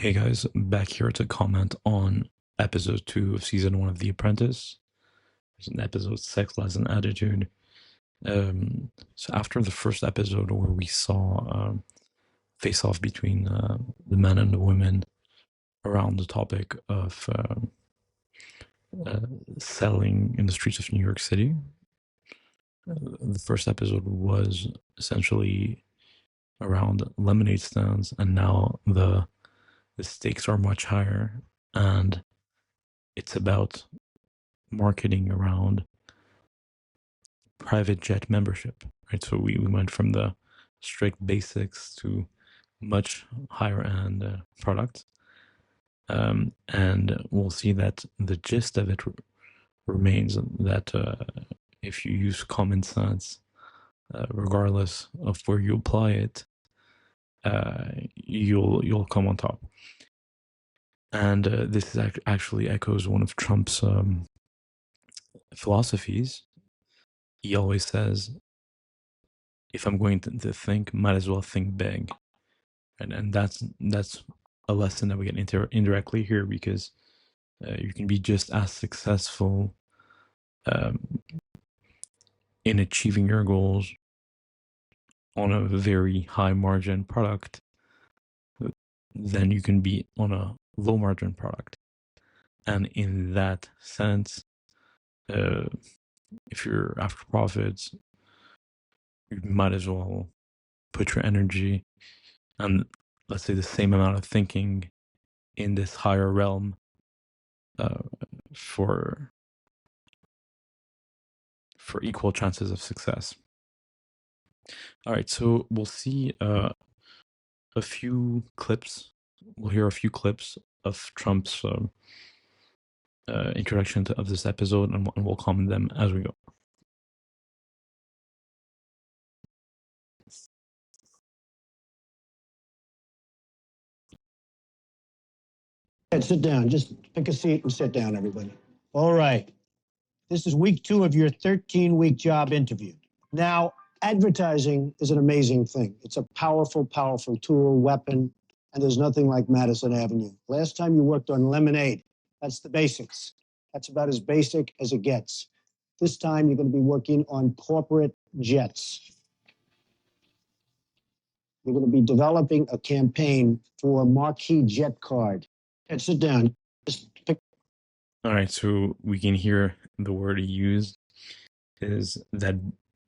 Hey guys, back here to comment on episode 2 of season 1 of The Apprentice. It's an episode, Sex, Lies, and Attitude. So after the first episode where we saw face-off between the men and the women around the topic of selling in the streets of New York City, the first episode was essentially around lemonade stands, and now the stakes are much higher, and it's about marketing around private jet membership, right? So we went from the strict basics to much higher end products. And we'll see that the gist of it remains that if you use common sense, regardless of where you apply it, you'll come on top. And this is actually echoes one of Trump's philosophies. He always says, if I'm going to think, might as well think big. And that's a lesson that we get indirectly here, because you can be just as successful in achieving your goals on a very high margin product than you can be on a low margin product. And in that sense, if you're after profits, you might as well put your energy and, let's say, the same amount of thinking in this higher realm for equal chances of success. All right, so we'll see a few clips. We'll hear a few clips of Trump's introduction of this episode, and we'll comment them as we go. Sit down. Just pick a seat and sit down, everybody. All right. This is week 2 of your 13-week job interview. Now, advertising is an amazing thing. It's a powerful, powerful tool, weapon, and there's nothing like Madison Avenue. Last time you worked on lemonade. That's the basics. That's about as basic as it gets. This time you're going to be working on corporate jets. You're going to be developing a campaign for a Marquis Jet card. And sit down. Just pick. All right, so we can hear the word he used is that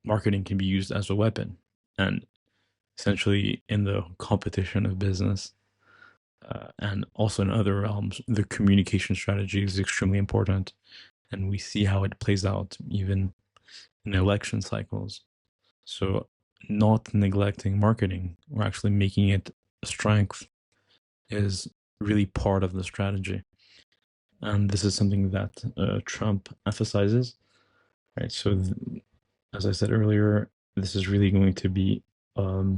marketing can be used as a weapon, and essentially in the competition of business and also in other realms, the communication strategy is extremely important, and we see how it plays out even in election cycles. So not neglecting marketing or actually making it a strength is really part of the strategy. And this is something that Trump emphasizes, right? So as I said earlier, this is really going to be a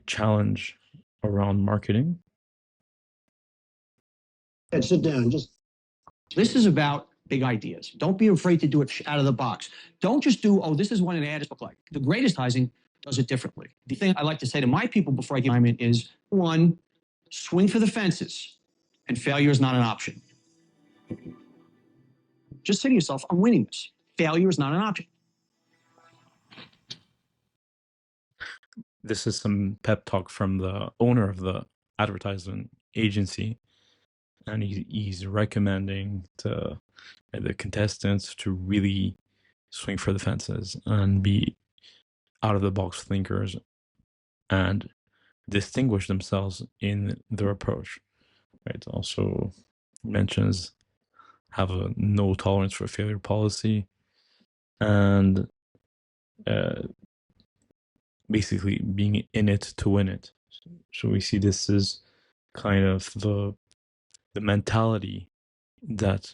challenge around marketing. And sit down. This is about big ideas. Don't be afraid to do it out of the box. Don't just do, oh, this is what an ad look like. The greatest advertising does it differently. The thing I like to say to my people before I give time in is, 1, swing for the fences, and failure is not an option. Just say to yourself, I'm winning this. Failure is not an option. This is some pep talk from the owner of the advertising agency, and he's recommending to the contestants to really swing for the fences and be out of the box thinkers and distinguish themselves in their approach, right? Also mentions have a no tolerance for failure policy, and basically being in it to win it. So we see this is kind of the mentality that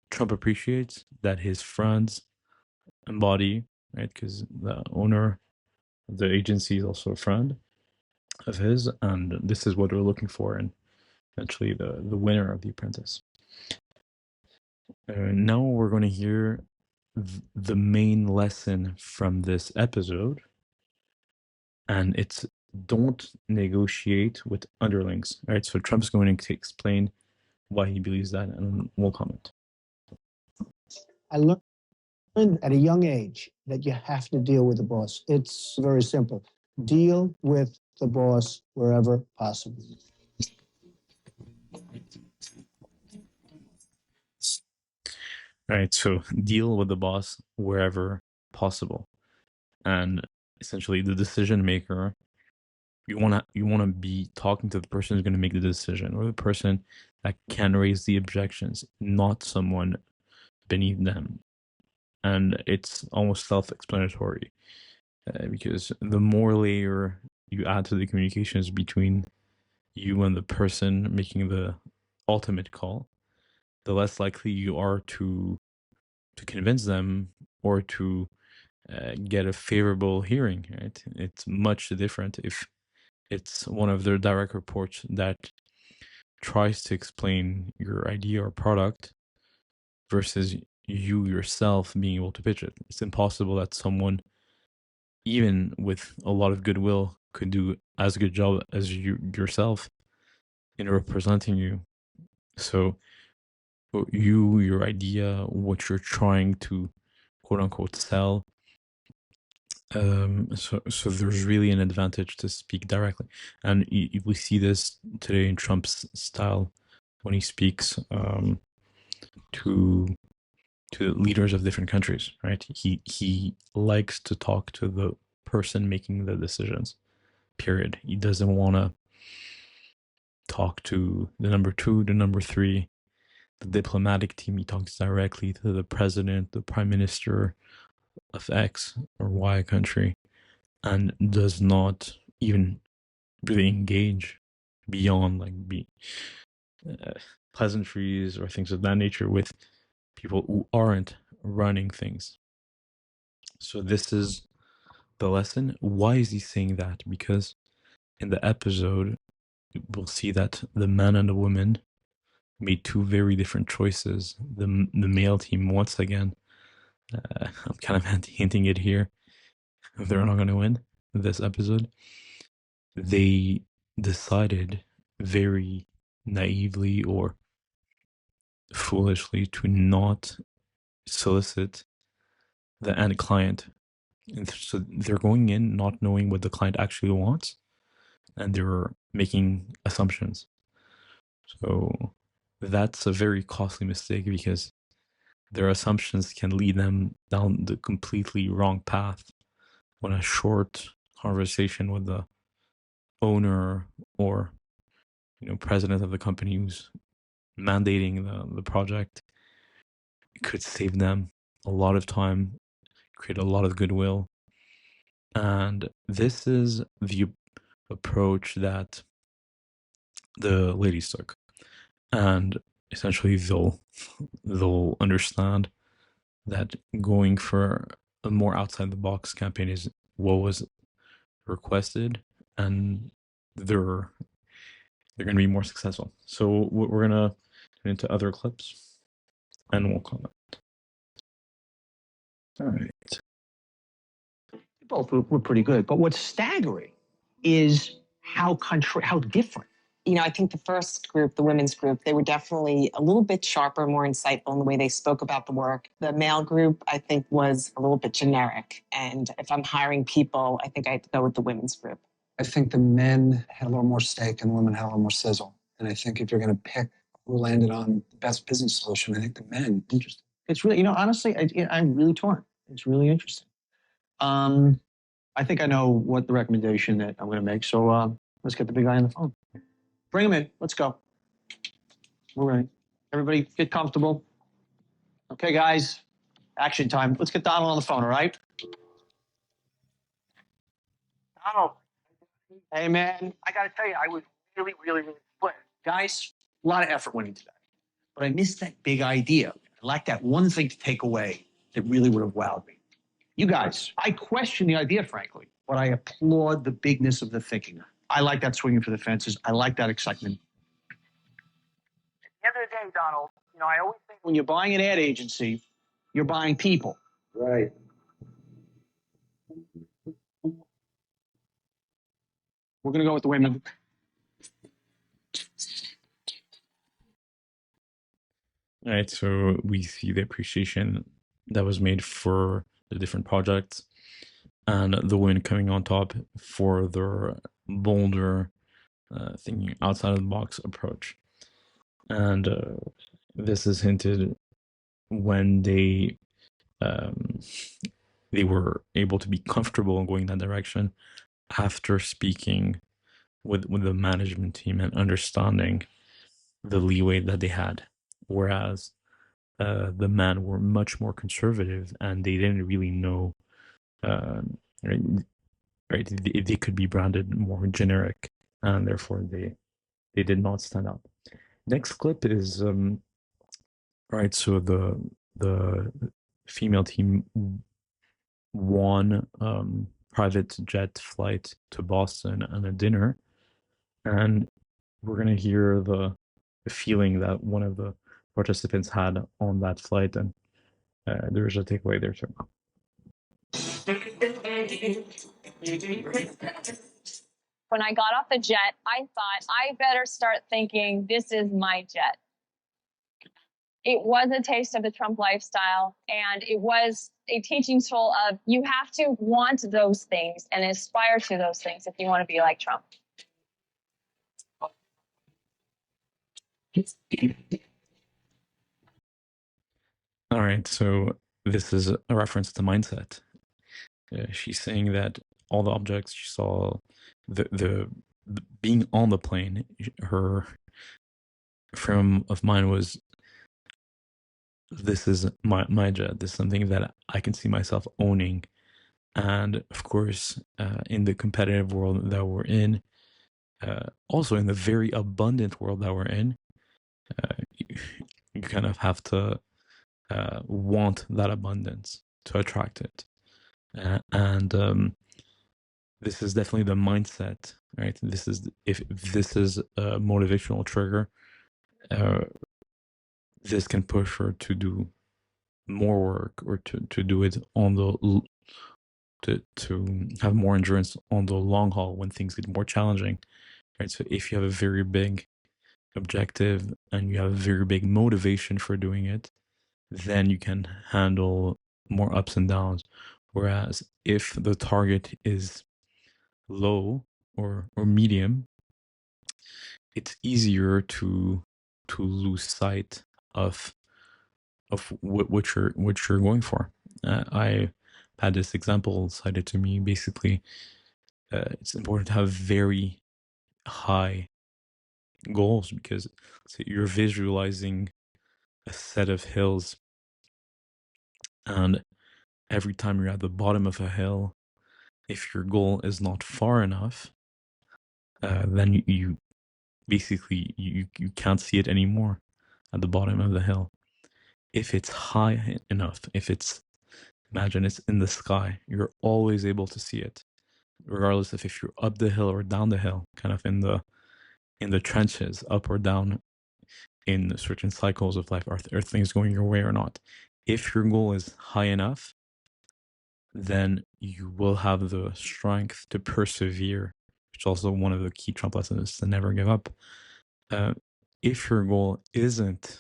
Trump appreciates, that his friends embody, right? Because the owner of the agency is also a friend of his, and this is what we're looking for, and eventually the winner of The Apprentice. Now we're going to hear the main lesson from this episode, and it's don't negotiate with underlings. All right, so Trump's going to explain why he believes that, and we'll comment. I learned at a young age that you have to deal with the boss. It's very simple. Deal with the boss wherever possible. All right, so deal with the boss wherever possible, and essentially the decision maker. You wanna be talking to the person who's going to make the decision, or the person that can raise the objections, not someone beneath them. And it's almost self-explanatory, because the more layer you add to the communications between you and the person making the ultimate call, the less likely you are to convince them or to get a favorable hearing. Right? It's much different if it's one of their direct reports that tries to explain your idea or product versus you yourself being able to pitch it. It's impossible that someone, even with a lot of goodwill, could do as good job as you yourself in representing you. So your idea, what you're trying to quote unquote sell. So there's really an advantage to speak directly, and we see this today in Trump's style when he speaks to leaders of different countries. Right? He likes to talk to the person making the decisions. Period. He doesn't want to talk to the number two, the number three, the diplomatic team. He talks directly to the president, the prime minister of X or Y country, and does not even really engage beyond uh, pleasantries or things of that nature with people who aren't running things. So this is the lesson. Why is he saying that? Because in the episode, we'll see that the man and the woman made two very different choices. The male team, once again, I'm kind of hinting it here, they're not going to win this episode. They decided very naively or foolishly to not solicit the end client. And so they're going in not knowing what the client actually wants, and they're making assumptions. So that's a very costly mistake because their assumptions can lead them down the completely wrong path. When a short conversation with the owner or president of the company who's mandating the project could save them a lot of time, create a lot of goodwill. And this is the approach that the ladies took. And essentially they'll understand that going for a more outside the box campaign is what was requested, and they're going to be more successful. So we're going to turn into other clips and we'll comment. All right. Both were pretty good. But what's staggering is how different. I think the first group, the women's group, they were definitely a little bit sharper, more insightful in the way they spoke about the work. The male group, I think, was a little bit generic. And if I'm hiring people, I think I have to go with the women's group. I think the men had a little more steak and the women had a little more sizzle. And I think if you're going to pick who landed on the best business solution, I think the men. Interesting. It's really, honestly, I'm really torn. It's really interesting. I think I know what the recommendation that I'm going to make. So let's get the big guy on the phone. Bring him in. Let's go. We're ready. Everybody get comfortable. Okay, guys. Action time. Let's get Donald on the phone, all right? Donald. Hey, man. I got to tell you, I was really, really, really split. Guys, a lot of effort went into that. But I missed that big idea. I lacked that one thing to take away that really would have wowed me. You guys, I question the idea, frankly, but I applaud the bigness of the thinking. I like that swinging for the fences. I like that excitement. At the end of the day, Donald, I always think when you're buying an ad agency, you're buying people. Right. We're going to go with the women. All right, so we see the appreciation that was made for the different projects and the women coming on top for their bolder thinking outside of the box approach. And this is hinted when they were able to be comfortable in going that direction after speaking with the management team and understanding the leeway that they had. Whereas the men were much more conservative and they didn't really know, right? They could be branded more generic, and therefore they did not stand out. Next clip is right. So the female team won private jet flight to Boston and a dinner, and we're gonna hear the feeling that one of the participants had on that flight, and there's a takeaway there too. When I got off the jet, I thought I better start thinking this is my jet. It was a taste of the Trump lifestyle, and it was a teaching tool of you have to want those things and aspire to those things if you want to be like Trump. All right, so this is a reference to mindset. She's saying that all the objects she saw, the being on the plane, her frame of mind was, this is my jet. This is something that I can see myself owning. And of course, in the competitive world that we're in, also in the very abundant world that we're in, you kind of have to want that abundance to attract it. And this is definitely the mindset, right? This is, if this is a motivational trigger, this can push her to do more work or to do it on the to have more endurance on the long haul when things get more challenging, right? So if you have a very big objective and you have a very big motivation for doing it, then you can handle more ups and downs. Whereas if the target is low or medium, it's easier to lose sight of what you're going for. I had this example cited to me. Basically, it's important to have very high goals because you're visualizing a set of hills, and every time you're at the bottom of a hill, if your goal is not far enough, then you basically you can't see it anymore at the bottom of the hill. If it's high enough, if it's, imagine it's in the sky, you're always able to see it, regardless of if you're up the hill or down the hill, kind of in the trenches, up or down in certain cycles of life. Are things going your way or not? If your goal is high enough, then you will have the strength to persevere, which is also one of the key Trump lessons, to never give up. If your goal isn't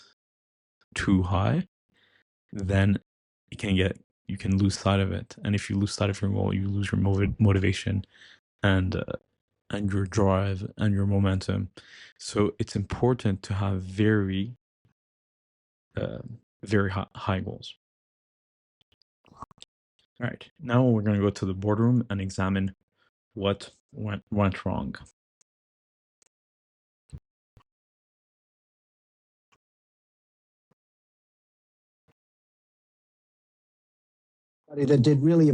too high, then you can lose sight of it. And if you lose sight of your goal, you lose your motivation and your drive and your momentum. So it's important to have very high goals. All right, now we're going to go to the boardroom and examine what went wrong. That did really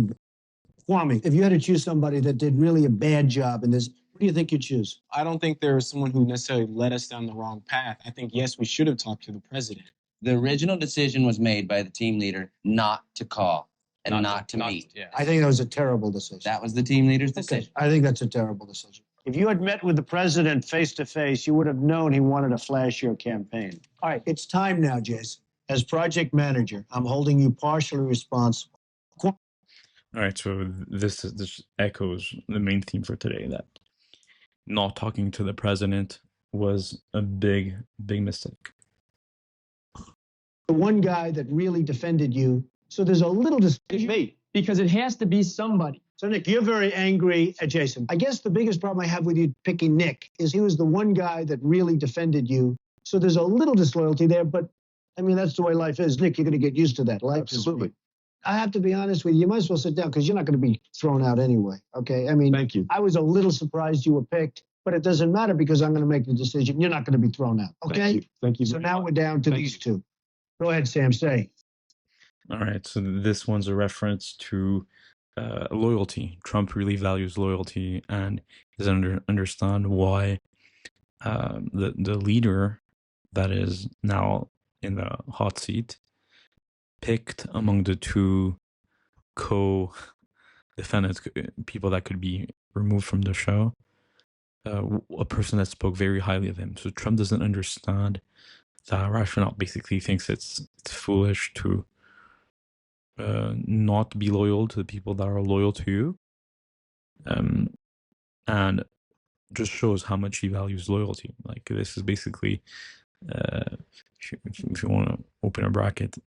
Kwame, if you had to choose somebody that did really a bad job in this, what do you think you'd choose? I don't think there's someone who necessarily led us down the wrong path. I think, yes, we should have talked to the president. The original decision was made by the team leader not to call and not to meet. Yeah. I think that was a terrible decision. That was the team leader's decision. I think that's a terrible decision. If you had met with the president face to face, you would have known he wanted to flash your campaign. All right, it's time now, Jason. As project manager, I'm holding you partially responsible. All right, so this echoes the main theme for today, that not talking to the president was a big mistake. The one guy that really defended you. So there's a little It's me, because it has to be somebody. So Nick, you're very angry at Jason. I guess the biggest problem I have with you picking Nick is he was the one guy that really defended you. So there's a little disloyalty there, but I mean, that's the way life is. Nick, you're going to get used to that. Life Absolutely. Is. I have to be honest with you. You might as well sit down because you're not going to be thrown out anyway. Okay. I mean, Thank you. I was a little surprised you were picked, but it doesn't matter because I'm going to make the decision. You're not going to be thrown out. Okay. Thank you. So now we're down to these two. Go ahead, Sam. Say. All right. So this one's a reference to loyalty. Trump really values loyalty and doesn't understand why the leader that is now in the hot seat picked among the two co-defendants, people that could be removed from the show, a person that spoke very highly of him. So Trump doesn't understand that rationale. Basically thinks it's foolish to not be loyal to the people that are loyal to you, and just shows how much he values loyalty. Like, this is basically, if you want to open a bracket,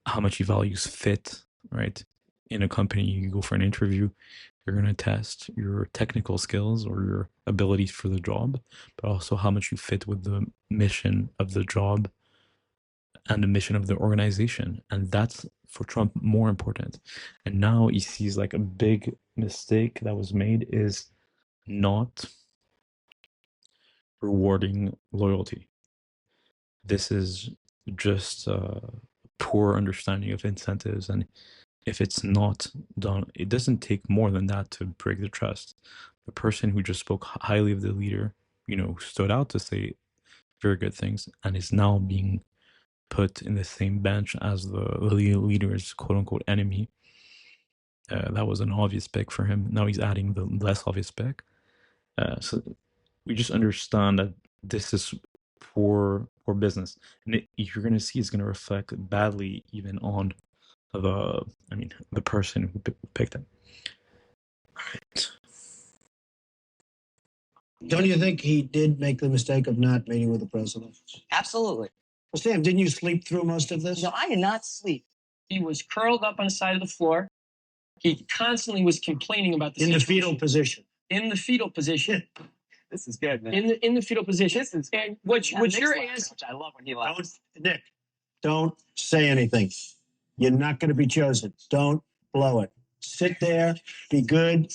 how much he values fit, right? In a company, you go for an interview, you're going to test your technical skills or your abilities for the job, but also how much you fit with the mission of the job and the mission of the organization. And that's, for Trump, more important. And now he sees like a big mistake that was made is not rewarding loyalty. This is just a poor understanding of incentives, and if it's not done, it doesn't take more than that to break the trust. The person who just spoke highly of the leader, stood out to say very good things, and is now being put in the same bench as the leader's quote-unquote enemy. That was an obvious pick for him. Now he's adding the less obvious pick. So we just understand that this is poor business, and you're going to see it's going to reflect badly even on the person who picked him. All right. Don't you think he did make the mistake of not meeting with the president? Absolutely. Well, Sam, didn't you sleep through most of this? No, I did not sleep. He was curled up on the side of the floor. He constantly was complaining about the In the situation. fetal position. In the fetal position. This is good, man. In the fetal position. This is and what you're asking. Which I love when he laughs. Nick, don't say anything. You're not going to be chosen. Don't blow it. Sit there, be good.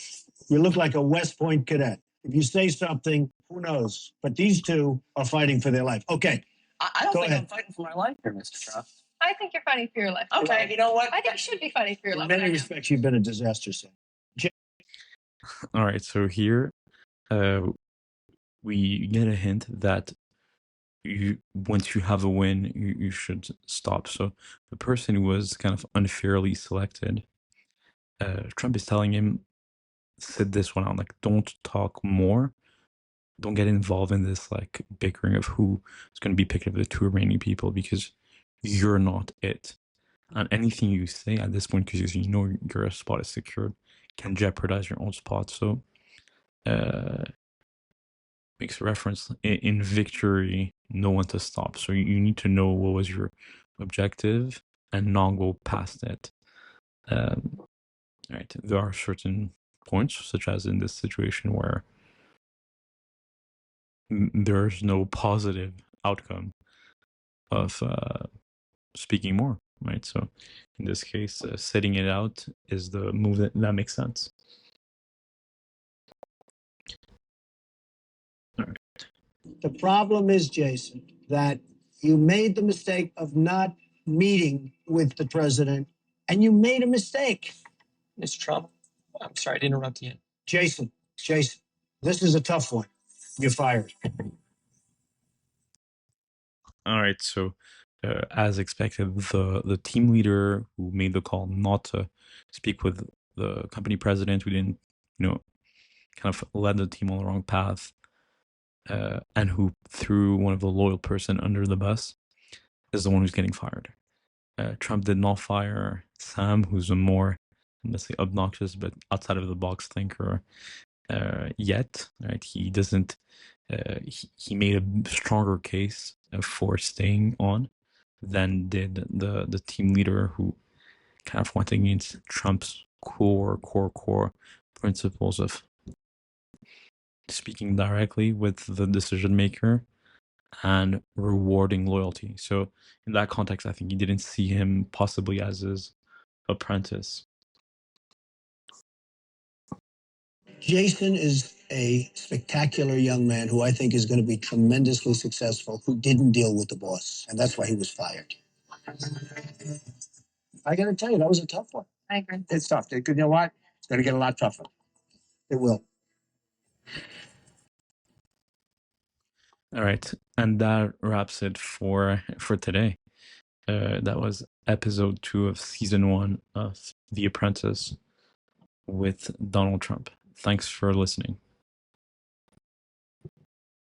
You look like a West Point cadet. If you say something, who knows? But these two are fighting for their life. Okay. I don't Go think ahead. I'm fighting for my life here, Mr. Trump. I think you're fighting for your life. Okay, you know what? I think you should be fighting for your In life. many respects, you've been a disaster, Sam. All right, so here we get a hint that once you have a win, you should stop. So the person who was kind of unfairly selected, Trump is telling him, sit this one out, like, don't talk more, don't get involved in this like bickering of who is going to be picked of the two remaining people, because you're not it. And anything you say at this point, because your spot is secured, can jeopardize your own spot. So makes a reference in victory, know when to stop. So you need to know what was your objective and not go past it. Right, there are certain points, such as in this situation, where there's no positive outcome of speaking more, right? So in this case, setting it out is the move that makes sense. All right. The problem is, Jason, that you made the mistake of not meeting with the president, and you made a mistake. Mr. Trump, I'm sorry to interrupt you. Jason, this is a tough one. You're fired. All right, so as expected, the team leader who made the call not to speak with the company president, who didn't, kind of led the team on the wrong path, and who threw one of the loyal person under the bus, is the one who's getting fired. Trump did not fire Sam, who's a more, let's say, obnoxious but outside of the box thinker, yet. Right? He doesn't. He made a stronger case for staying on than did the team leader, who kind of went against Trump's core principles of speaking directly with the decision maker and rewarding loyalty. So in that context, I think he didn't see him possibly as his apprentice. Jason is a spectacular young man who I think is going to be tremendously successful, who didn't deal with the boss, and that's why he was fired. I got to tell you, that was a tough one. I agree. It's tough. You know what? It's going to get a lot tougher. It will. All right, and that wraps it for today. That was episode 2 of season 1 of The Apprentice with Donald Trump. Thanks for listening.